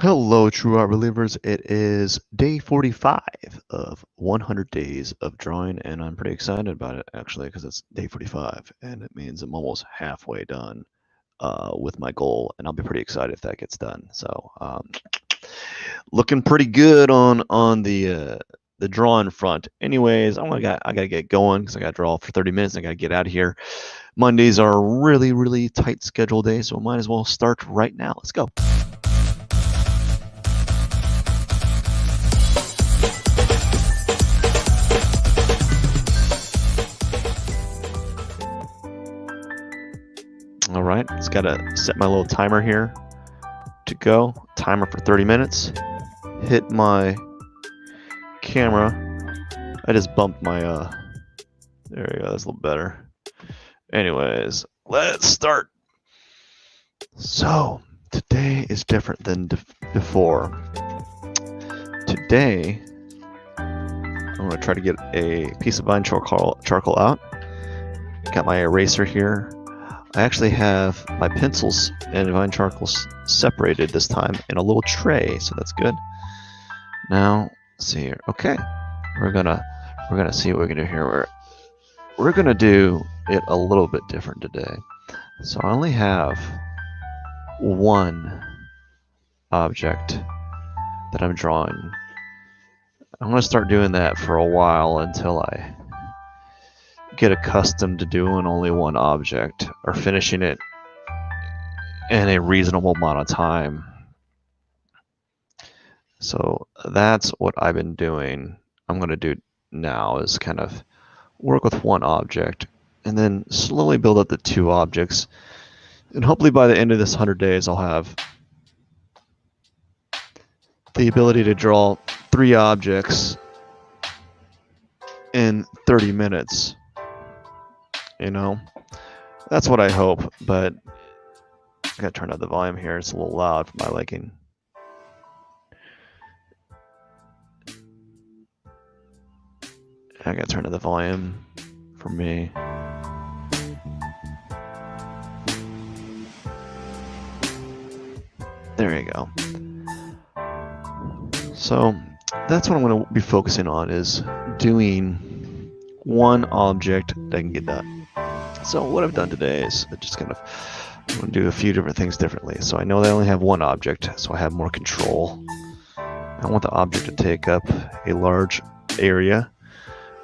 Hello, true art believers. It is day 45 of 100 days of drawing, and I'm pretty excited about it actually because it's day 45, and it means I'm almost halfway done with my goal, and I'll be pretty excited if that gets done. So, looking pretty good on the drawing front. Anyways, I gotta get going because I gotta draw for 30 minutes. And I gotta get out of here. Mondays are really tight schedule days, so I might as well start right now. Let's go. All right, just gotta set my little timer here to go. Timer for 30 minutes. Hit my camera. I just bumped my, there we go, that's a little better. Anyways, let's start. So, today is different than before. Today, I'm gonna try to get a piece of vine charcoal out. Got my eraser here. I actually have my pencils and vine charcoal separated this time in a little tray, so that's good. Now, let's see here. Okay, we're gonna see what we're gonna do here. We're gonna do it a little bit different today. So I only have one object that I'm drawing. I'm gonna start doing that for a while until I get accustomed to doing only one object or finishing it in a reasonable amount of time. So that's what I've been doing. I'm going to do now is kind of work with one object and then slowly build up the two objects. And hopefully by the end of this 100 days, I'll have the ability to draw 3 objects in 30 minutes. You know, that's what I hope, but I gotta turn up the volume here. It's a little loud for my liking. I gotta turn up the volume for me. There you go. So that's what I'm gonna be focusing on, is doing one object that I can get done. So what I've done today is just kind of, I'm going to do a few different things differently. So I know they only have one object, so I have more control. I want the object to take up a large area,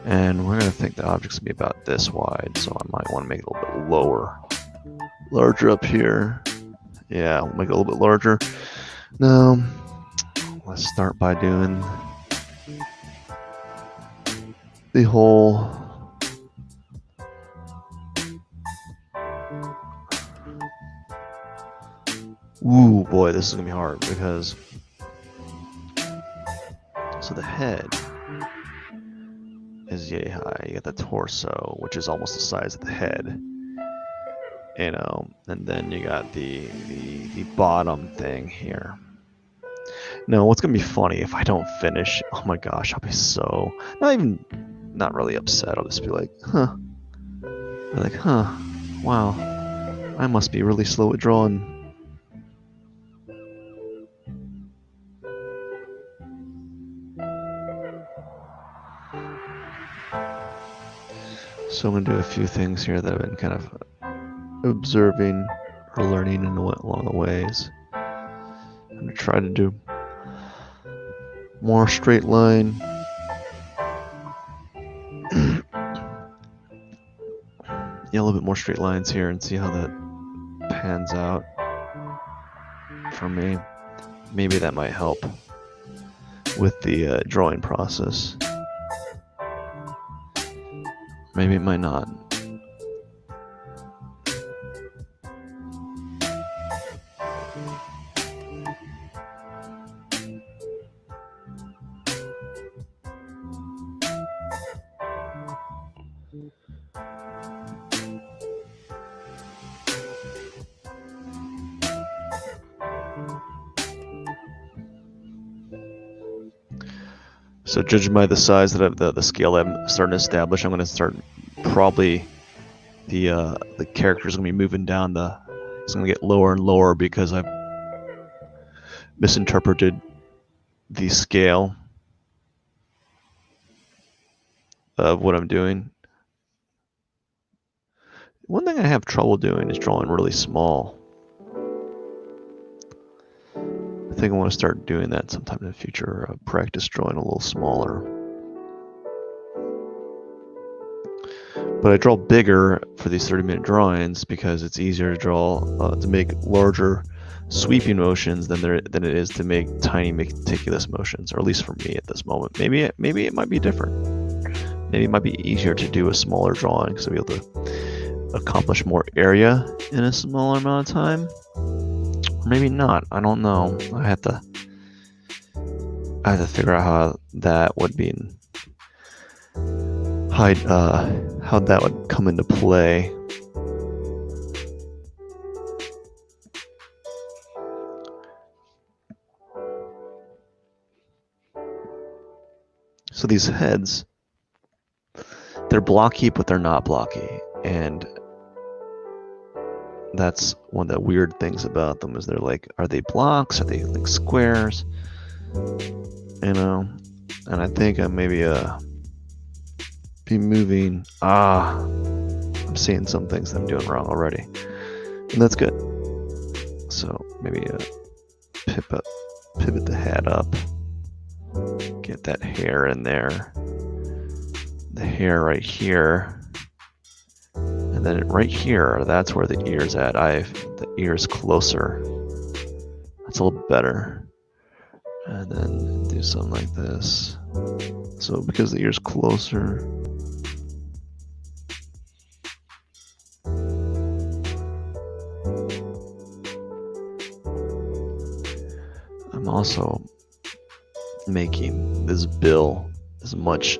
and we're going to think the object's going to be about this wide, so I might want to make it a little bit lower. Larger up here. Yeah, we'll make it a little bit larger. Now, let's start by doing the whole ooh, boy, this is gonna be hard because so the head is yay high. You got the torso, which is almost the size of the head, you know, and then you got the bottom thing here. Now, what's gonna be funny if I don't finish? Oh my gosh, I'll be so not really upset. I'll just be like, huh. I'm like, huh. Wow, I must be really slow at drawing. So I'm going to do a few things here that I've been kind of observing or learning along the ways. I'm going to try to do more straight line. Yeah, a little bit more straight lines here and see how that pans out for me. Maybe that might help with the drawing process. Maybe it might not. So judging by the size that the scale I'm starting to establish, I'm going to start probably the character's going to be moving down it's going to get lower and lower because I've misinterpreted the scale of what I'm doing. One thing I have trouble doing is drawing really small. I think I want to start doing that sometime in the future. Practice drawing a little smaller. But I draw bigger for these 30-minute drawings because it's easier to draw to make larger sweeping motions than it is to make tiny meticulous motions, or at least for me at this moment. Maybe it might be different. Maybe it might be easier to do a smaller drawing because I'll be able to accomplish more area in a smaller amount of time. Or maybe not. I don't know. I have to figure out how that would be. How that would come into play. So these heads, they're blocky, but they're not blocky, and that's one of the weird things about them is they're like, are they blocks? Are they like squares? You know, and I think I maybe be moving. I'm seeing some things that I'm doing wrong already, and that's good. So maybe pivot the head up, get that hair in there, the hair right here, and then right here, that's where the ear's at. The ear's closer. That's a little better. And then do something like this. So because the ear's closer, I'm also making this bill as much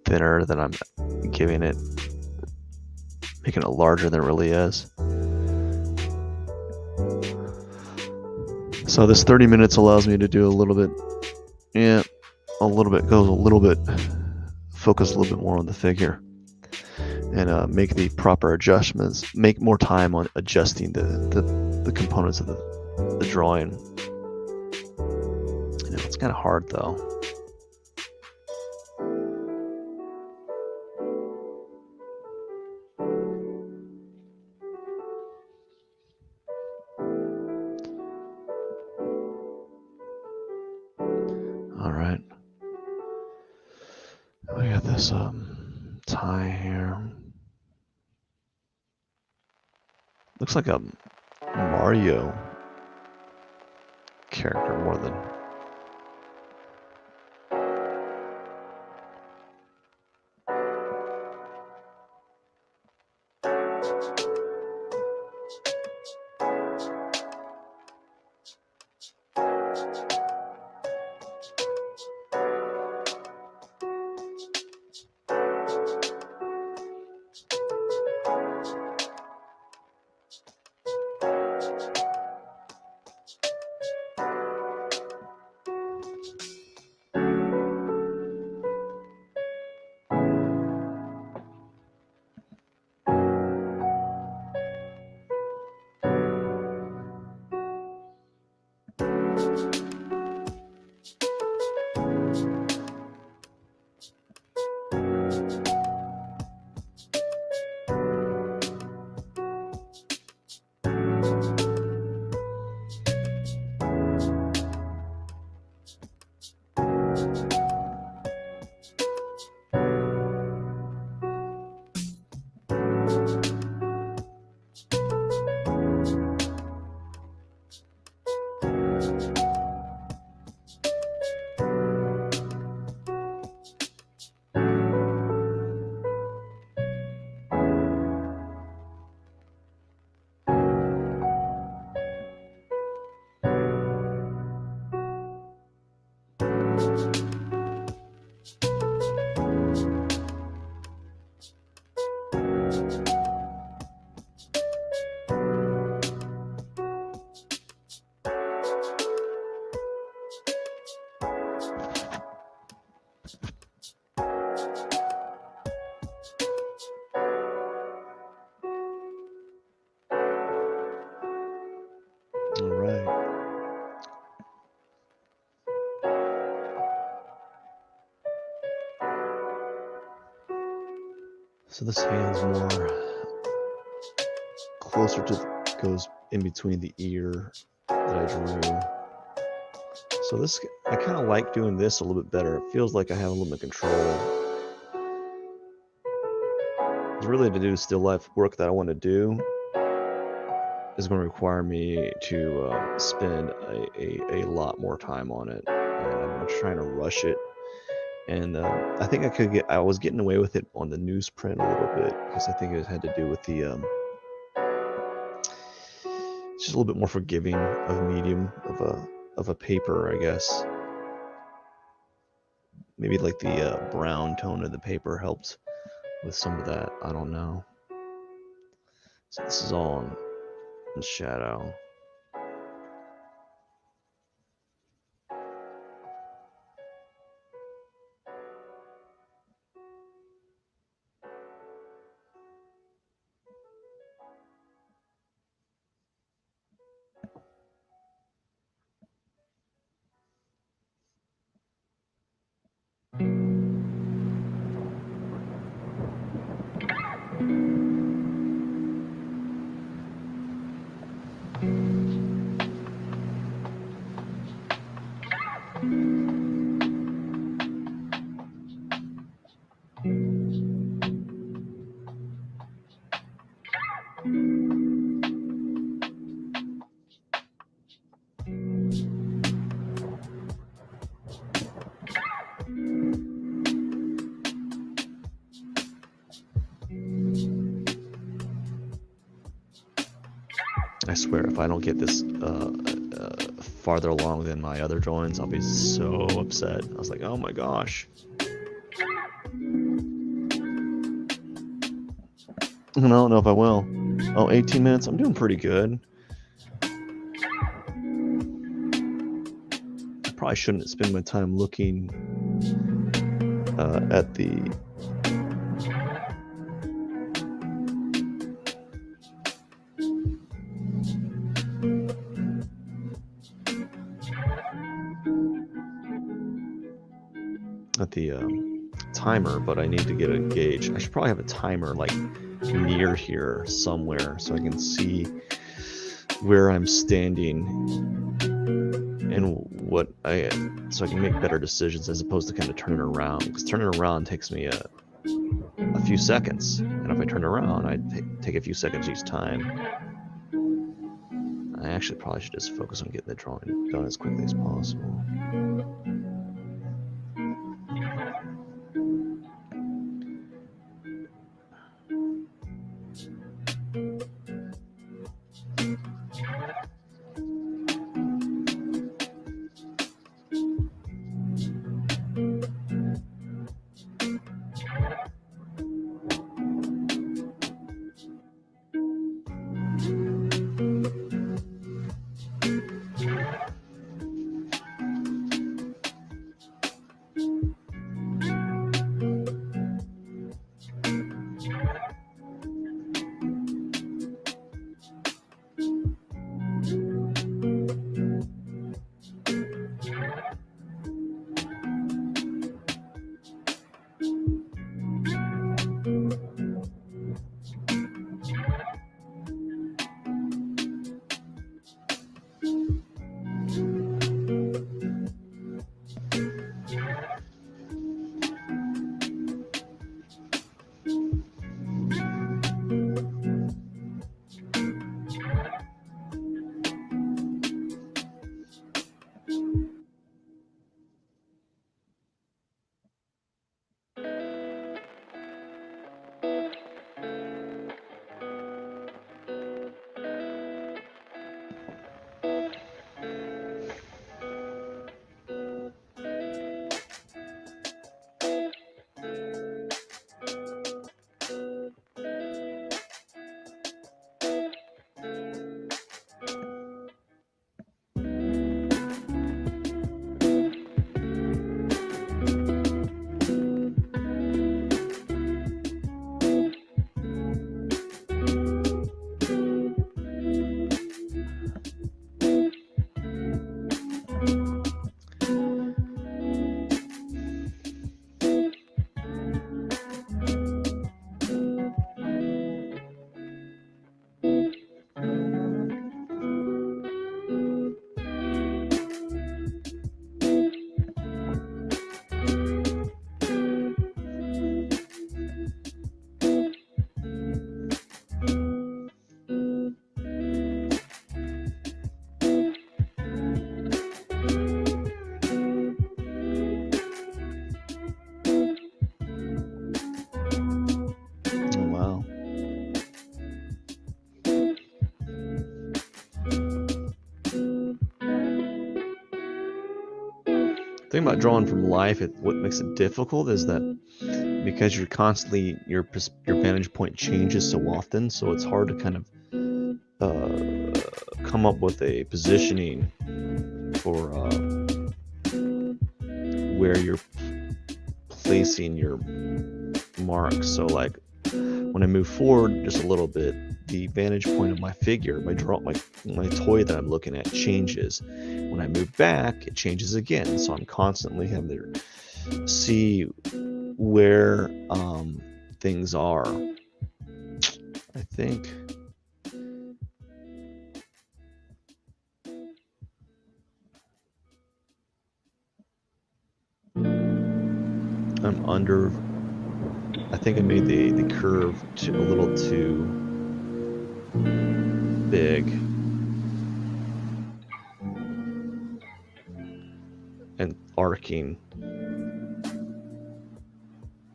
thinner than I'm giving it, making it larger than it really is. So this 30 minutes allows me to do focus a little bit more on the figure and make the proper adjustments, make more time on adjusting the components of the drawing. It's kind of hard though. All right. We got this tie here. Looks like a Mario character more than. So this hand's more closer to, goes in between the ear that I drew. So this, I kind of like doing this a little bit better. It feels like I have a little bit of control. It's really to do still life work that I want to do is going to require me to spend a lot more time on it, and I'm trying to rush it. And I think I was getting away with it on the newsprint a little bit because I think it had to do with the just a little bit more forgiving of medium of a paper, I guess. Maybe like the brown tone of the paper helped with some of that. I don't know. So this is all in shadow. I swear, if I don't get this farther along than my other drawings, I'll be so upset. I was like, oh my gosh. I don't know if I will. Oh, 18 minutes. I'm doing pretty good. I probably shouldn't spend my time looking at the timer, but I need to get a gauge. I should probably have a timer like near here somewhere so I can see where I'm standing and so I can make better decisions as opposed to kind of turning around, because turning around takes me a few seconds, and if I turn around I take a few seconds each time. I actually probably should just focus on getting the drawing done as quickly as possible. thing about drawing from life, what makes it difficult is that because you're constantly, your vantage point changes so often, so it's hard to kind of come up with a positioning for where you're placing your marks. So like when I move forward just a little bit, the vantage point of my figure, my toy that I'm looking at changes. When I move back, it changes again. So I'm constantly having to see where things are. I think I'm under. I think I made the curve a little too big and arcing,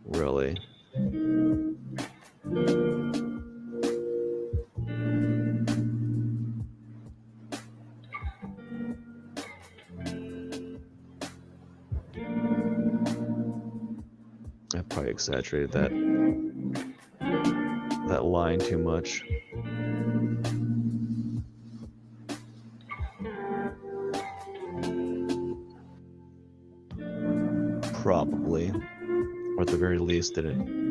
really. I probably exaggerated that line too much. Probably, or at the very least, didn't.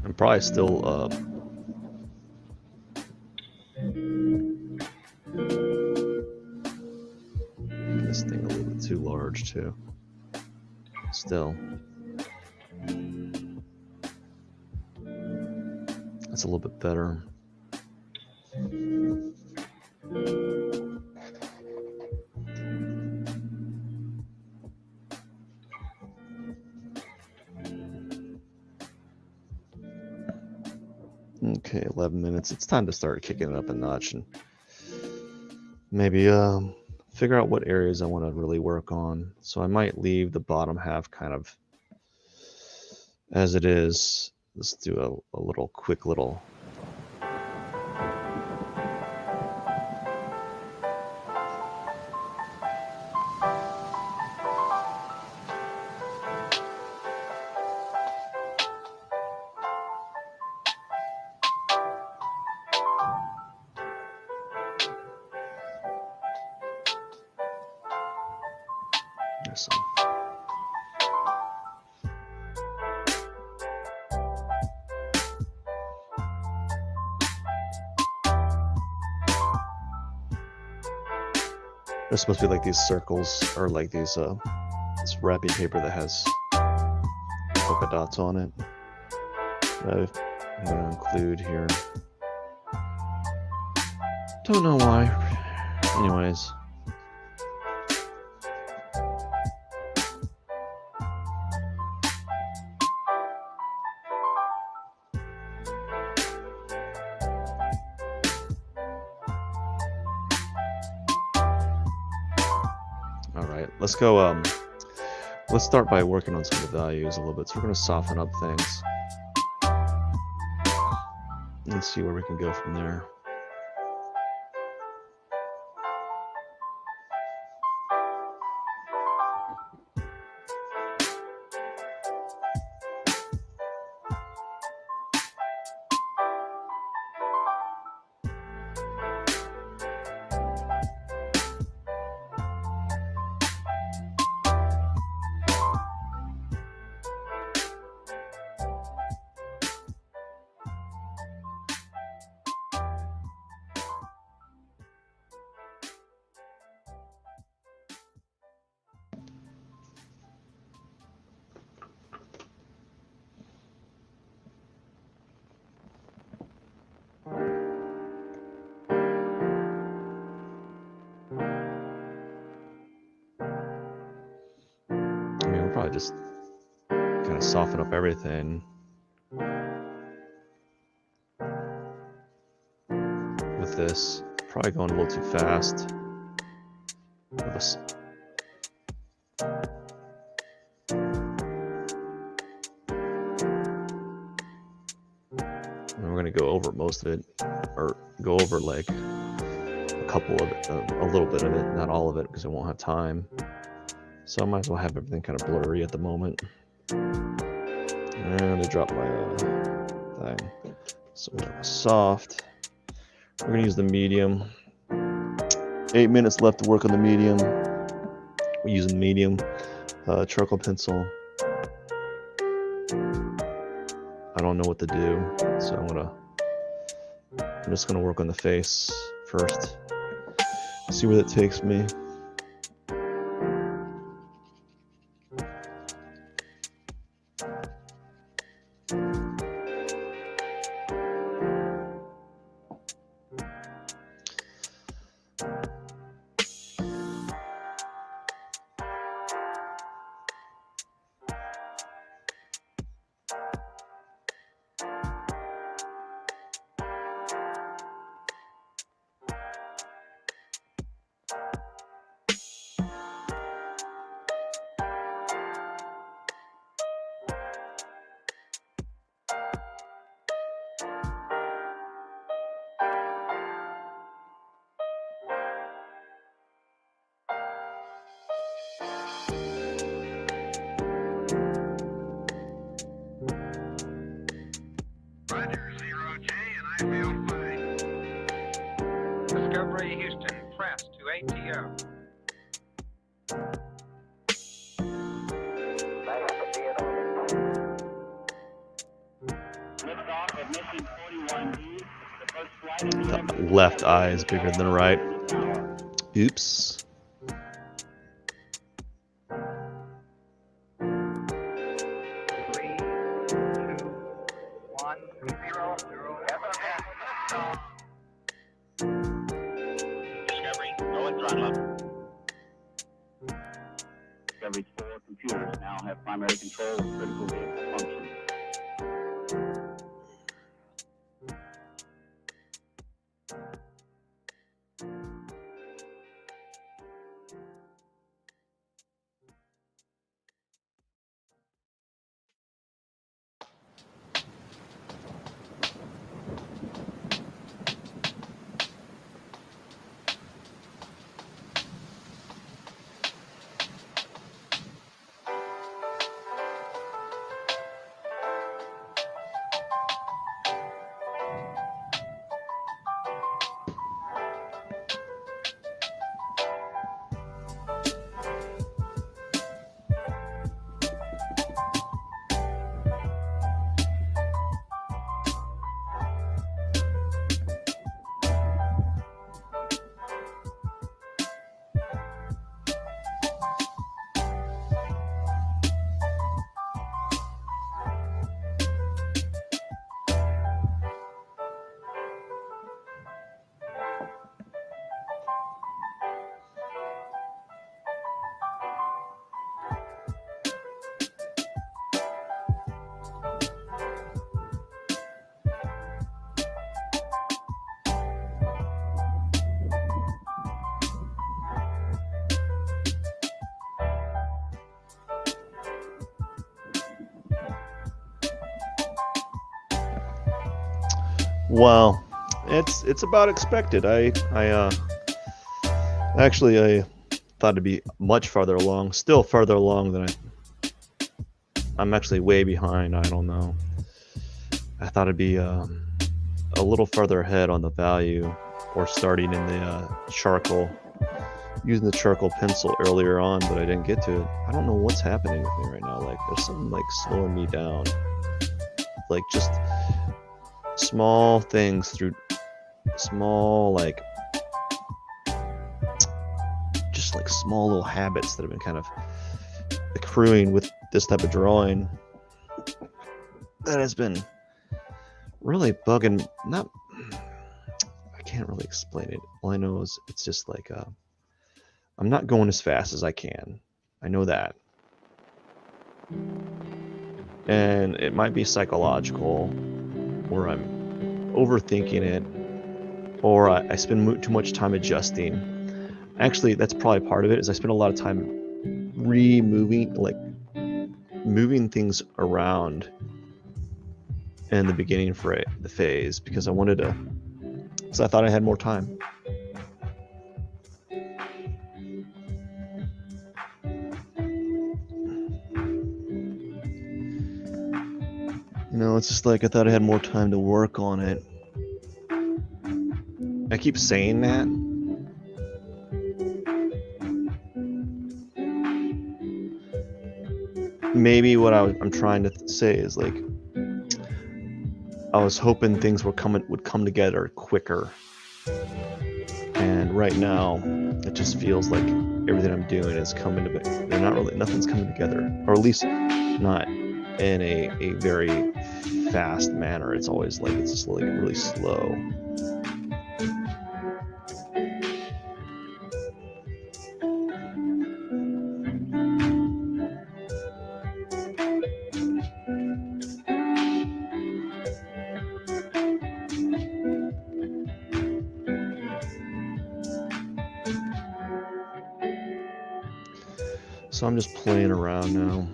I'm probably still this thing a little bit too large too. Still, that's a little bit better. Okay, 11 minutes. It's time to start kicking it up a notch and maybe figure out what areas I want to really work on. So I might leave the bottom half kind of as it is. Let's do a little quick little. There's some. There's supposed to be like these circles or like these this wrapping paper that has polka dots on it that I'm going to include here. Don't know why. Anyways. Let's go, let's start by working on some of the values a little bit. So we're going to soften up things. Let's see where we can go from there. We'll probably just kind of soften up everything with this. Probably going a little too fast. And we're going to go over most of it, or go over like a couple of it, a little bit of it, not all of it, because I won't have time. So I might as well have everything kind of blurry at the moment. And I dropped my thing. So we're gonna soft. We're gonna use the medium. 8 minutes left to work on the medium. We're using medium charcoal pencil. I don't know what to do, so I'm just gonna work on the face first. See where that takes me. Discovery Houston, press to ATO. The left eye is bigger than the right. Oops. Discovery's 4 computers now have primary control of critical vehicle functions. Well, it's about expected. I actually I thought it'd be much farther along, still farther along than I'm actually way behind. I don't know. I thought it'd be a little further ahead on the value, or starting in the charcoal, using the charcoal pencil earlier on, but I didn't get to it. I don't know what's happening with me right now. Like there's something like slowing me down. Like just small things through small just like small little habits that have been kind of accruing with this type of drawing that has been really bugging. Not, I can't really explain it. All I know is it's just like I'm not going as fast as I can. I know that, and it might be psychological, or I'm overthinking it, or I spend too much time adjusting. Actually, that's probably part of it. Is I spend a lot of time moving things around in the beginning for the phase, because I wanted to, because I thought I had more time. You know, it's just like I thought I had more time to work on it. I keep saying that. Maybe what I'm trying to say is like, I was hoping things would come together quicker. And right now, it just feels like everything I'm doing is coming to, nothing's coming together, or at least not in a very fast manner. It's always like, it's just like really slow. So I'm just playing around now.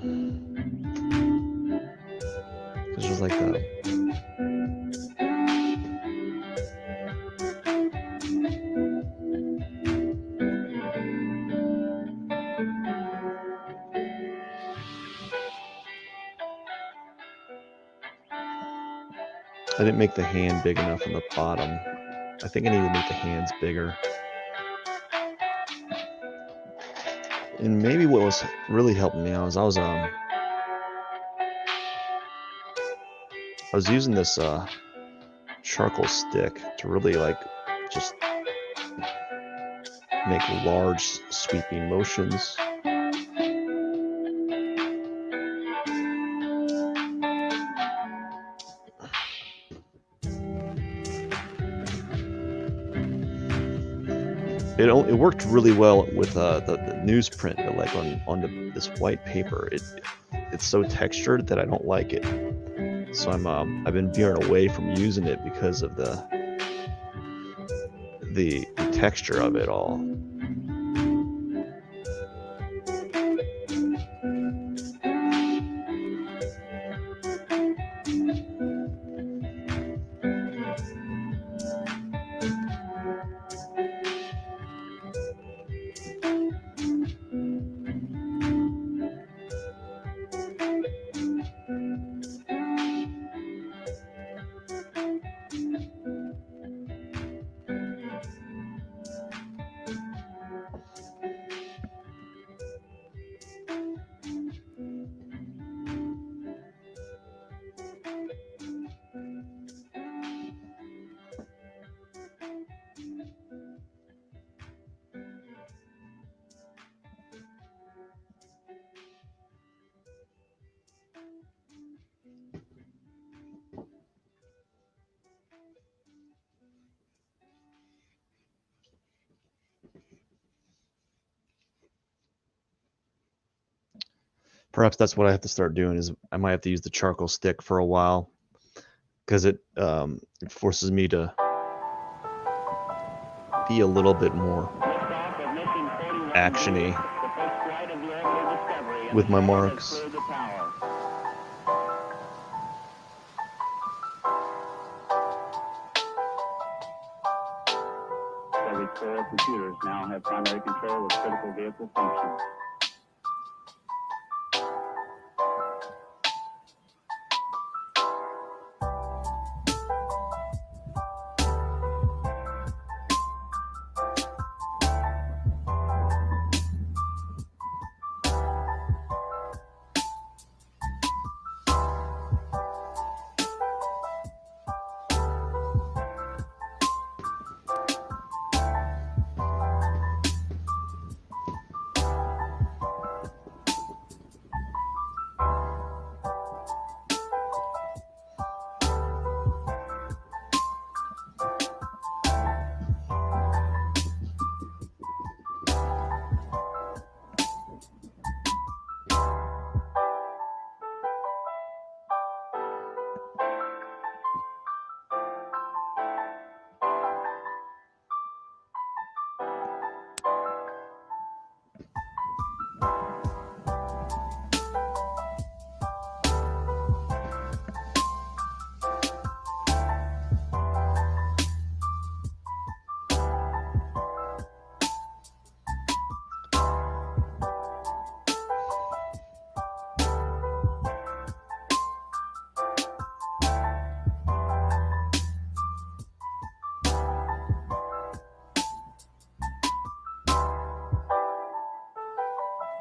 It's just like that. I didn't make the hand big enough on the bottom. I think I need to make the hands bigger. And maybe what was really helping me out is I was using this charcoal stick to really like just make large sweeping motions. It worked really well with the newsprint, but like on this white paper, it's so textured that I don't like it. So I've been veering away from using it because of the texture of it all. Perhaps that's what I have to start doing, is I might have to use the charcoal stick for a while, because it forces me to be a little bit more actiony with my marks. 4 computers now have primary control of critical vehicle functions.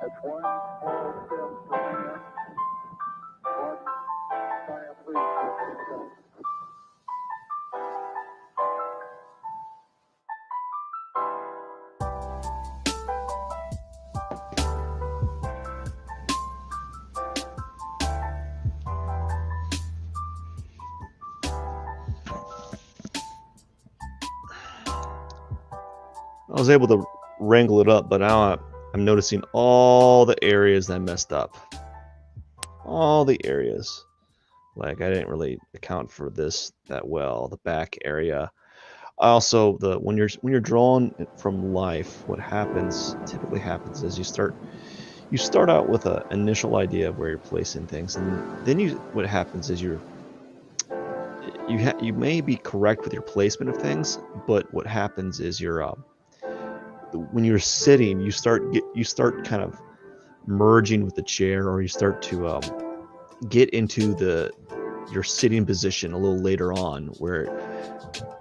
That's one small step for man, one giant leap for mankind. I was able to wrangle it up, but now I'm noticing all the areas that I messed up. All the areas. Like I didn't really account for this that well. The back area. Also, when you're drawn from life, what typically happens is you start out with an initial idea of where you're placing things, and then what happens is you may be correct with your placement of things, but what happens is when you're sitting, you start kind of merging with the chair, or you start to get into your sitting position a little later on, where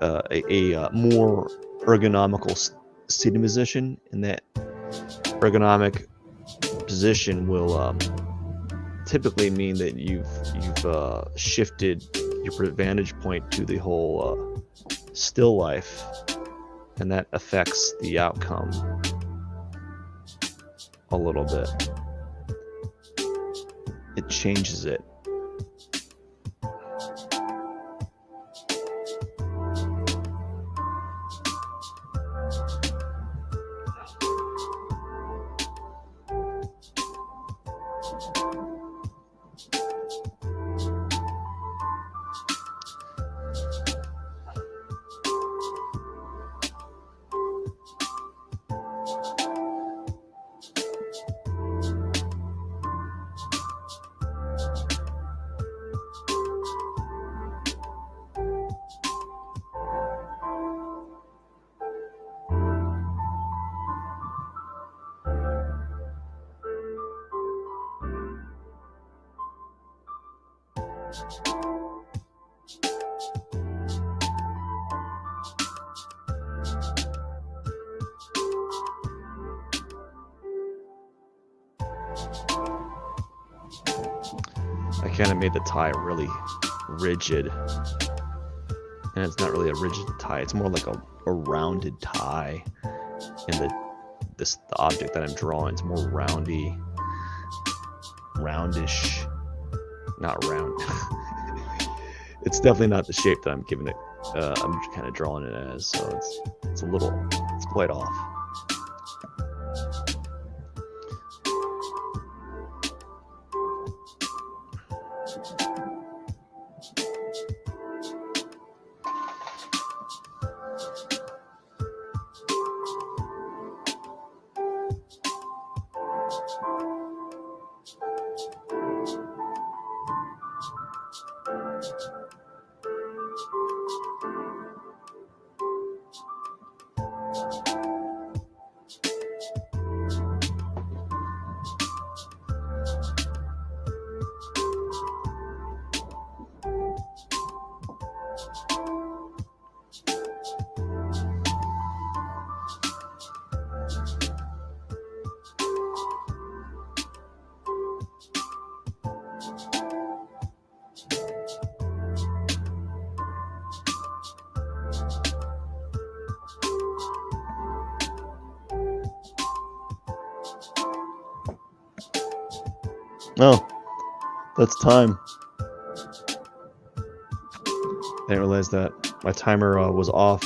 a more ergonomical sitting position, and that ergonomic position will typically mean that you've shifted your vantage point to the whole still life, and that affects the outcome a little bit. It changes it. I kind of made the tie really rigid, and it's not really a rigid tie. It's more like a rounded tie, and the object that I'm drawing is more roundish, not round. It's definitely not the shape that I'm giving it. I'm just kind of drawing it as, so it's quite off. Oh, that's time. I didn't realize that my timer was off.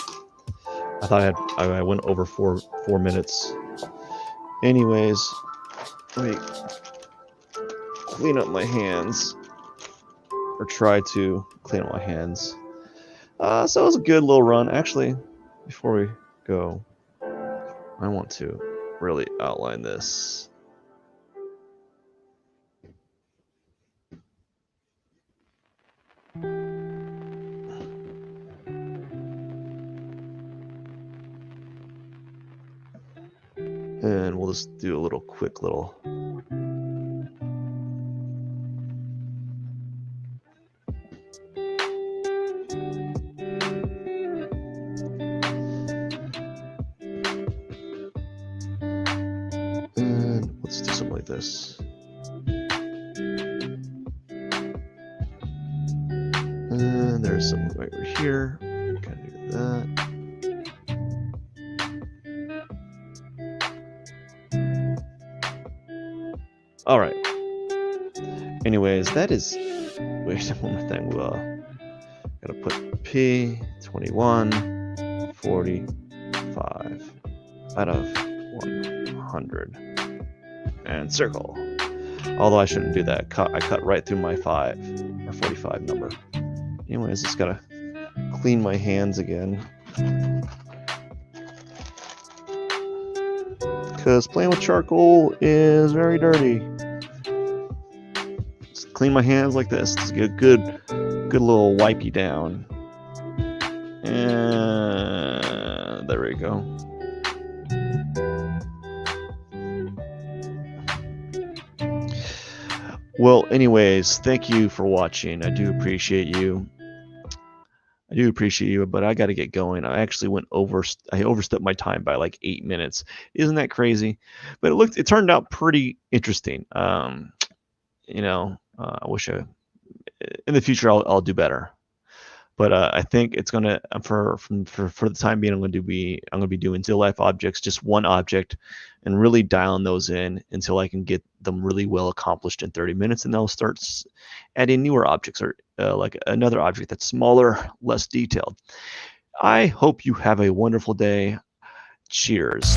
I thought I went over four minutes. Anyways, let me clean up my hands, or try to clean up my hands. So it was a good little run. Actually, before we go, I want to really outline this. And we'll just do a little quick little. And let's do something like this. And there's something right over here. Kind of do that. All right. Anyways, that is. Wait, one more thing. Gotta put P 21 45 out of 100 and circle. Although I shouldn't do that. I cut right through my 5 or 45 number. Anyways, just gotta clean my hands again, because playing with charcoal is very dirty. Just clean my hands like this to get a good little wipey down. And there we go. Well, anyways, thank you for watching. I do appreciate you. But I got to get going. I actually I overstepped my time by like 8 minutes. Isn't that crazy? But it turned out pretty interesting. I wish in the future I'll do better. But I think it's gonna for the time being I'm gonna be doing still life objects, just one object, and really dialing those in until I can get them really well accomplished in 30 minutes, and then I'll start adding newer objects, or like another object that's smaller, less detailed. I hope you have a wonderful day. Cheers.